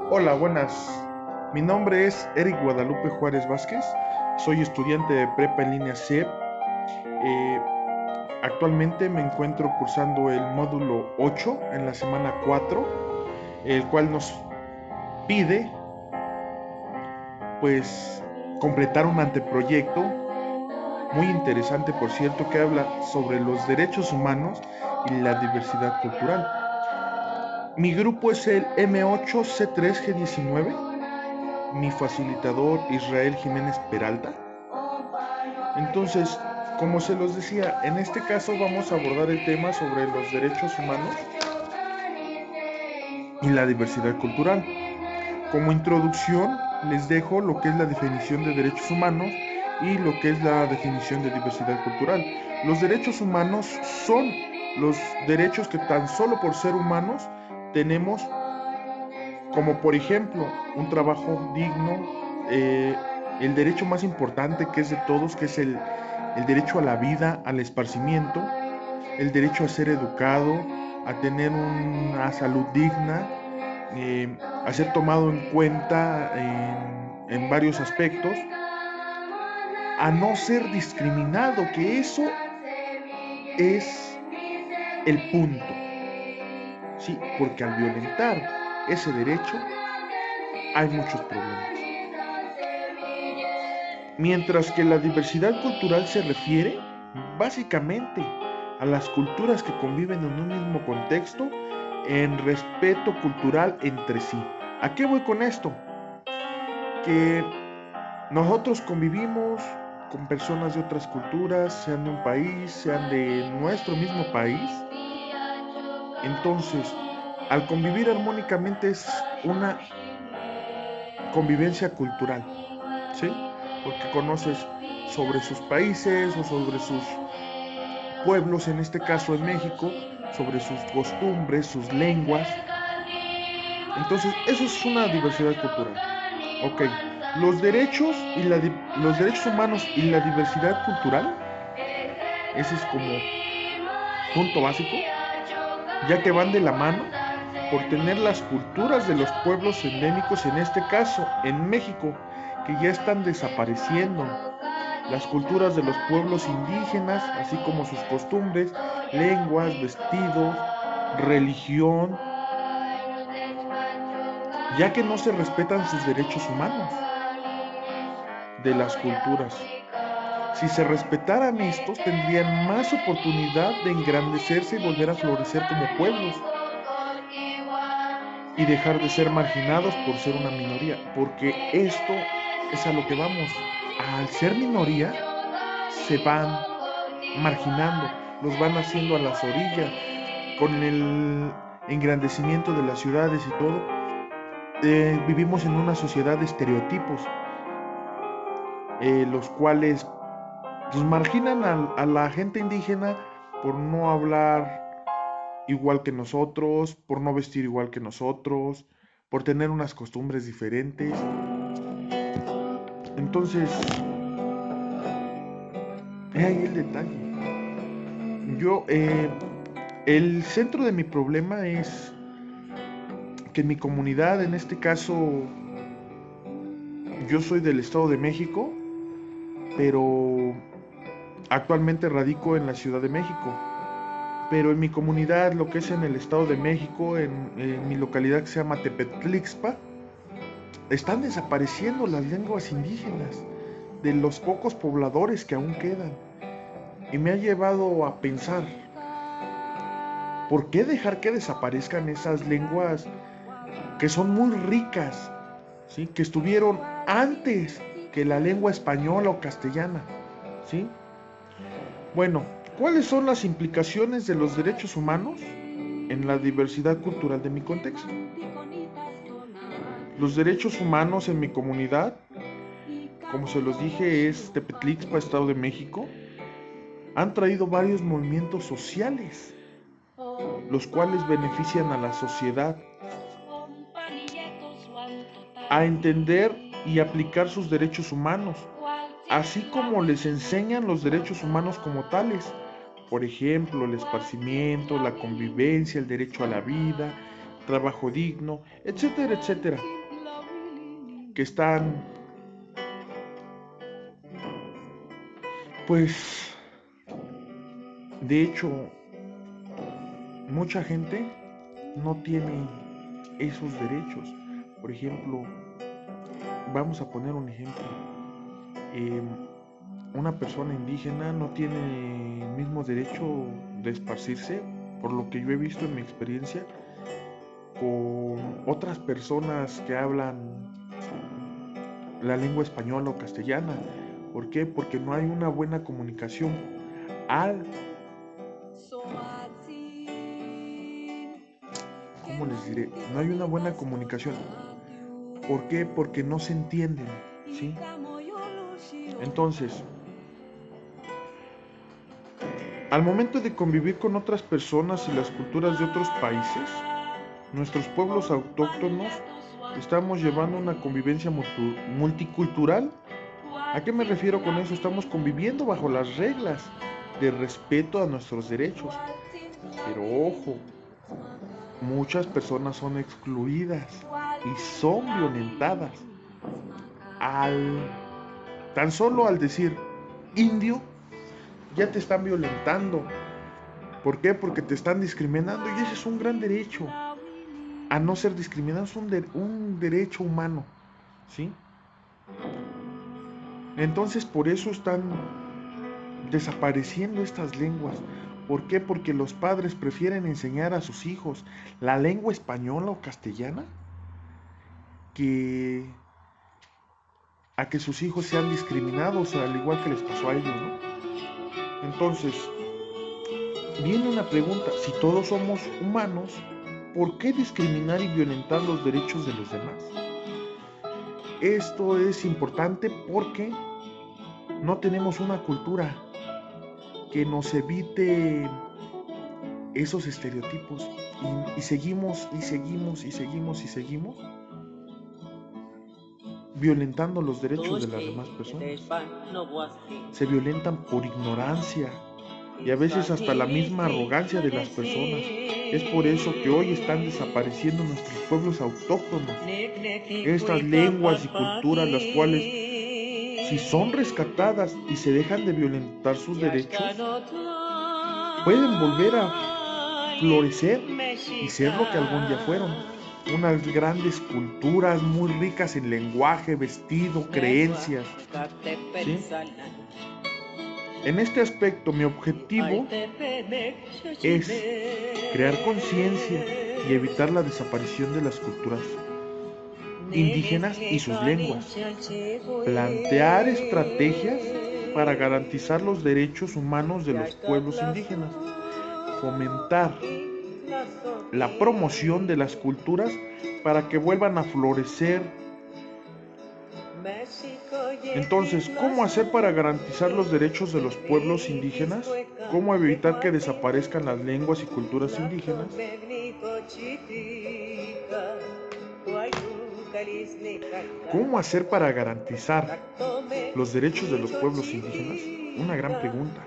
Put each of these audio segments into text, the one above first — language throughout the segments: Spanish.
Hola, buenas. Mi nombre es Eric Guadalupe Juárez Vázquez. Soy estudiante de prepa en línea CEP. Eh, Actualmente me encuentro cursando el módulo 8 en la semana 4, el cual nos pide, pues, completar un anteproyecto muy interesante, por cierto, que habla sobre los derechos humanos y la diversidad cultural. Mi grupo es el M8C3G19. Mi facilitador Israel Jiménez Peralta. Entonces, como se los decía, en este caso vamos a abordar el tema sobre los derechos humanos y la diversidad cultural. Como introducción, les dejo lo que es la definición de derechos humanos y lo que es la definición de diversidad cultural. Los derechos humanos son los derechos que tan solo por ser humanos tenemos, como por ejemplo un trabajo digno, el derecho más importante que es de todos, que es el derecho a la vida, al esparcimiento, el derecho a ser educado, a tener una salud digna, a ser tomado en cuenta en varios aspectos, a no ser discriminado, que eso es el punto, ¿sí? Porque al violentar ese derecho hay muchos problemas. Mientras que la diversidad cultural se refiere básicamente a las culturas que conviven en un mismo contexto en respeto cultural entre sí. ¿A qué voy con esto? Que nosotros convivimos con personas de otras culturas, sean de un país, sean de nuestro mismo país. Entonces, al convivir armónicamente es una convivencia cultural, ¿sí? Porque conoces sobre sus países o sobre sus pueblos, en este caso en México, sobre sus costumbres, sus lenguas. Entonces, eso es una diversidad cultural. Ok, los derechos humanos y la diversidad cultural, ese es como punto básico, ya que van de la mano por tener las culturas de los pueblos endémicos, en este caso en México, que ya están desapareciendo. Las culturas de los pueblos indígenas, así como sus costumbres, lenguas, vestidos, religión, ya que no se respetan sus derechos humanos de las culturas. Si se respetaran estos, tendrían más oportunidad de engrandecerse y volver a florecer como pueblos y dejar de ser marginados por ser una minoría, porque esto es a lo que vamos. Al ser minoría, se van marginando, los van haciendo a las orillas, con el engrandecimiento de las ciudades y todo. Vivimos en una sociedad de estereotipos, los cuales pues, marginan a la gente indígena por no hablar igual que nosotros, por no vestir igual que nosotros, por tener unas costumbres diferentes. Entonces, he ahí el detalle. Yo, el centro de mi problema es que en mi comunidad, en este caso, yo soy del Estado de México, pero actualmente radico en la Ciudad de México. Pero en mi comunidad, lo que es en el Estado de México, en mi localidad que se llama Tepetlixpa, están desapareciendo las lenguas indígenas de los pocos pobladores que aún quedan. Y me ha llevado a pensar, ¿por qué dejar que desaparezcan esas lenguas que son muy ricas, ¿sí? Que estuvieron antes que la lengua española o castellana, ¿sí? Bueno, ¿cuáles son las implicaciones de los derechos humanos en la diversidad cultural de mi contexto? Los derechos humanos en mi comunidad, como se los dije, es Tepetlixpa, Estado de México, han traído varios movimientos sociales, los cuales benefician a la sociedad a entender y aplicar sus derechos humanos, así como les enseñan los derechos humanos como tales. Por ejemplo, el esparcimiento, la convivencia, el derecho a la vida, trabajo digno, etcétera, etcétera. que están, pues, de hecho, mucha gente no tiene esos derechos. Por ejemplo, vamos a poner un ejemplo. Una persona indígena no tiene el mismo derecho de esparcirse, por lo que yo he visto en mi experiencia, con otras personas que hablan la lengua española o castellana. ¿Por qué? Porque no hay una buena comunicación. Al, ¿Cómo les diré? No hay una buena comunicación. ¿Por qué? Porque no se entienden, ¿sí? Entonces, al momento de convivir con otras personas y las culturas de otros países, nuestros pueblos autóctonos estamos llevando una convivencia multicultural. ¿A qué me refiero con eso? Estamos conviviendo bajo las reglas de respeto a nuestros derechos. Pero ojo, muchas personas son excluidas y son violentadas. Tan solo al decir indio, ya te están violentando. ¿Por qué? Porque te están discriminando y ese es un gran derecho. A no ser discriminado es un derecho humano, ¿sí? Entonces por eso están desapareciendo estas lenguas. ¿Por qué? Porque los padres prefieren enseñar a sus hijos la lengua española o castellana que a que sus hijos sean discriminados, al igual que les pasó a ellos, ¿no? Entonces, viene una pregunta: si todos somos humanos, ¿por qué discriminar y violentar los derechos de los demás? Esto es importante porque no tenemos una cultura que nos evite esos estereotipos y seguimos y seguimos y seguimos y seguimos violentando los derechos de las demás personas. Se violentan por ignorancia y a veces hasta la misma arrogancia de las personas. Es por eso que hoy están desapareciendo nuestros pueblos autóctonos, estas lenguas y culturas, las cuales, si son rescatadas y se dejan de violentar sus derechos, pueden volver a florecer y ser lo que algún día fueron. Unas grandes culturas muy ricas en lenguaje, vestido, creencias, ¿sí? En este aspecto, mi objetivo es crear conciencia y evitar la desaparición de las culturas indígenas y sus lenguas. Plantear estrategias para garantizar los derechos humanos de los pueblos indígenas. Fomentar la promoción de las culturas para que vuelvan a florecer. Entonces, ¿cómo hacer para garantizar los derechos de los pueblos indígenas? ¿Cómo evitar que desaparezcan las lenguas y culturas indígenas? ¿Cómo hacer para garantizar los derechos de los pueblos indígenas? Una gran pregunta.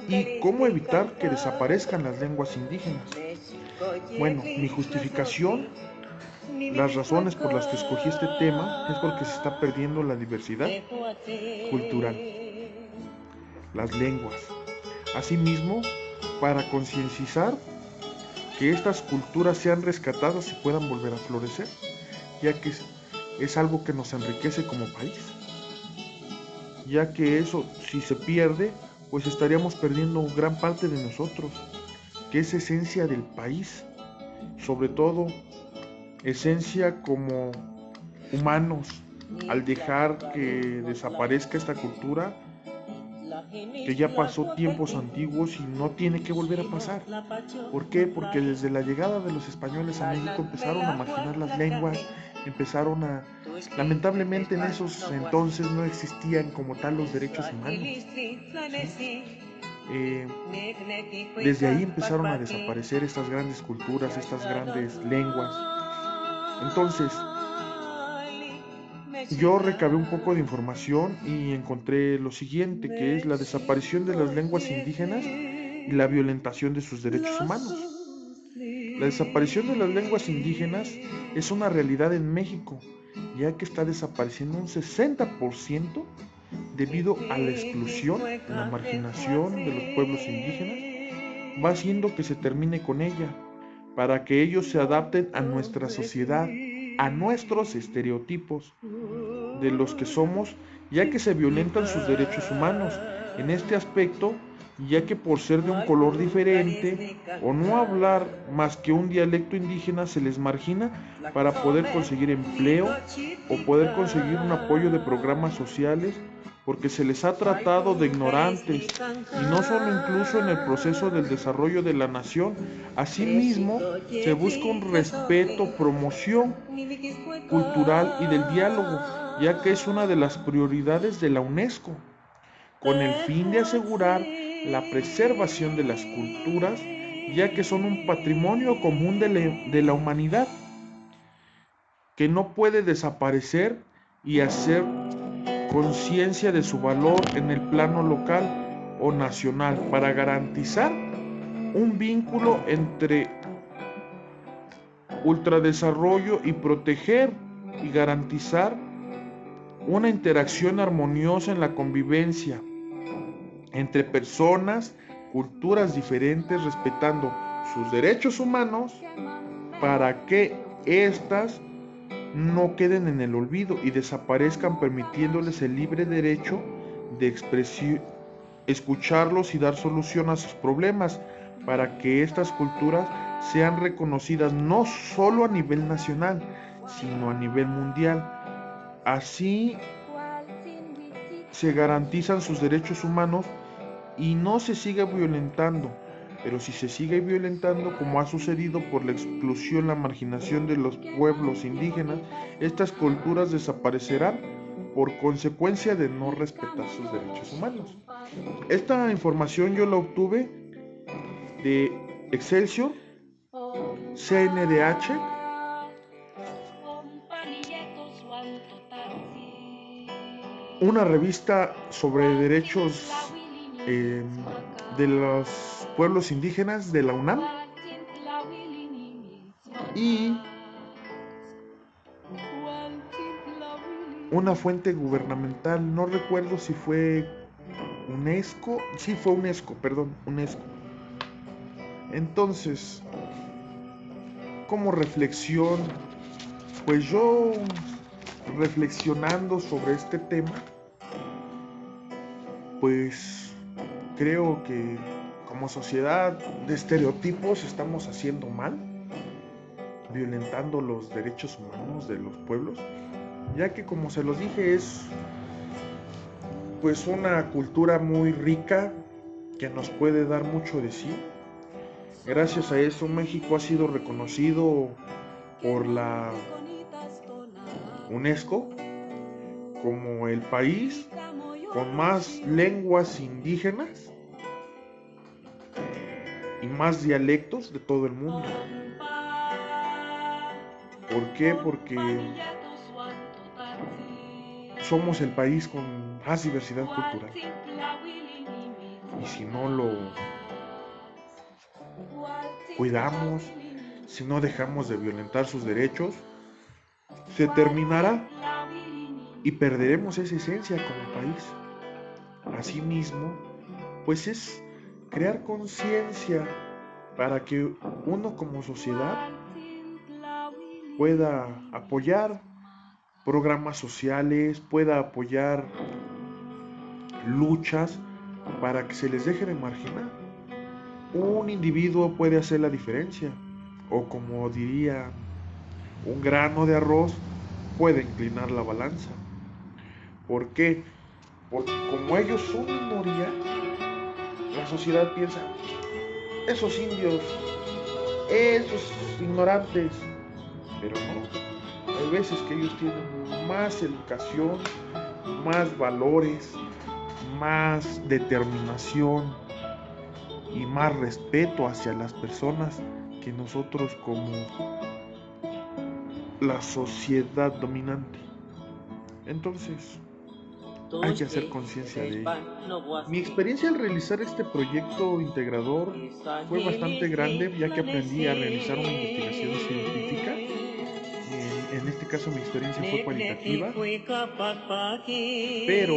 ¿Y cómo evitar que desaparezcan las lenguas indígenas? Bueno, mi justificación, las razones por las que escogí este tema es porque se está perdiendo la diversidad cultural, las lenguas. Asimismo, para concienciar que estas culturas sean rescatadas y puedan volver a florecer, ya que es algo que nos enriquece como país, ya que eso, si se pierde, pues estaríamos perdiendo gran parte de nosotros, que es esencia del país, sobre todo esencia como humanos. Al dejar que desaparezca esta cultura, que ya pasó tiempos antiguos y no tiene que volver a pasar. ¿Por qué? Porque desde la llegada de los españoles a México empezaron a marginar las lenguas, lamentablemente en esos entonces no existían como tal los derechos humanos, ¿sí? Desde ahí empezaron a desaparecer estas grandes culturas, estas grandes lenguas. Entonces, yo recabé un poco de información y encontré lo siguiente, que es la desaparición de las lenguas indígenas y la violentación de sus derechos humanos. La desaparición de las lenguas indígenas es una realidad en México ya que está desapareciendo un 60% debido a la exclusión, la marginación de los pueblos indígenas, va haciendo que se termine con ella, para que ellos se adapten a nuestra sociedad, a nuestros estereotipos de los que somos, ya que se violentan sus derechos humanos en este aspecto, ya que por ser de un color diferente o no hablar más que un dialecto indígena se les margina para poder conseguir empleo o poder conseguir un apoyo de programas sociales, porque se les ha tratado de ignorantes y no solo incluso en el proceso del desarrollo de la nación. Asimismo, se busca un respeto, promoción cultural y del diálogo, ya que es una de las prioridades de la UNESCO, con el fin de asegurar la preservación de las culturas, ya que son un patrimonio común de la humanidad, que no puede desaparecer, y hacer conciencia de su valor en el plano local o nacional para garantizar un vínculo entre ultradesarrollo y proteger y garantizar una interacción armoniosa en la convivencia entre personas, culturas diferentes, respetando sus derechos humanos para que éstas no queden en el olvido y desaparezcan, permitiéndoles el libre derecho de escucharlos y dar solución a sus problemas, para que estas culturas sean reconocidas no solo a nivel nacional, sino a nivel mundial. Así se garantizan sus derechos humanos y no se sigue violentando. Pero si se sigue violentando, como ha sucedido por la exclusión, la marginación de los pueblos indígenas, estas culturas desaparecerán por consecuencia de no respetar sus derechos humanos. Esta información yo la obtuve de Excelsior, CNDH, una revista sobre derechos de los pueblos indígenas de la UNAM, y una fuente gubernamental, no recuerdo si fue UNESCO, sí fue UNESCO, perdón, UNESCO. Entonces, como reflexión, pues yo reflexionando sobre este tema, pues creo que como sociedad de estereotipos estamos haciendo mal, violentando los derechos humanos de los pueblos, ya que, como se los dije, es pues una cultura muy rica que nos puede dar mucho de sí. Gracias a eso México ha sido reconocido por la UNESCO como el país con más lenguas indígenas y más dialectos de todo el mundo. ¿Por qué? Porque somos el país con más diversidad cultural. Y si no lo cuidamos, si no dejamos de violentar sus derechos, se terminará y perderemos esa esencia como país. Asimismo, pues es crear conciencia para que uno como sociedad pueda apoyar programas sociales, pueda apoyar luchas para que se les deje de marginar. Un individuo puede hacer la diferencia, o como diría, un grano de arroz puede inclinar la balanza. ¿Por qué? Porque como ellos son minoría, la sociedad piensa, esos indios, esos ignorantes, pero no. Hay veces que ellos tienen más educación, más valores, más determinación y más respeto hacia las personas que nosotros como la sociedad dominante. Entonces, hay que hacer conciencia de ello. Mi experiencia al realizar este proyecto integrador fue bastante grande, ya que aprendí a realizar una investigación científica En este caso mi experiencia fue cualitativa, pero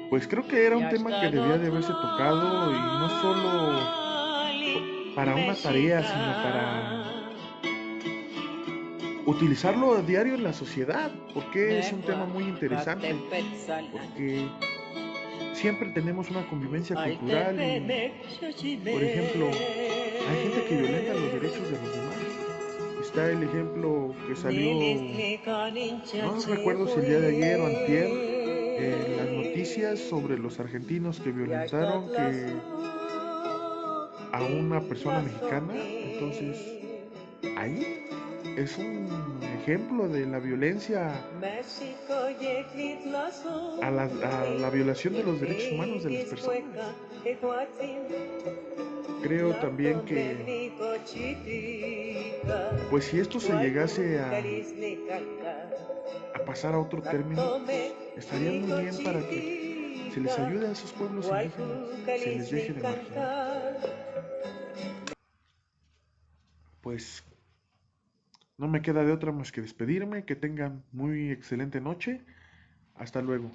pues creo que era un tema que debía de haberse tocado y no solo para una tarea, sino para utilizarlo a diario en la sociedad, porque es un tema muy interesante, porque siempre tenemos una convivencia cultural y, por ejemplo, hay gente que violenta los derechos de los demás. Está el ejemplo que salió, no recuerdo si el día de ayer o antier, en las noticias sobre los argentinos que violentaron a una persona mexicana. Entonces, ahí es un ejemplo de la violencia a la violación de los derechos humanos de las personas. Creo también que, pues si esto se llegase a pasar a otro término, pues estaría muy bien para que se les ayude a esos pueblos indígenas, se les deje de marginar. Pues no me queda de otra más que despedirme, que tengan muy excelente noche, hasta luego.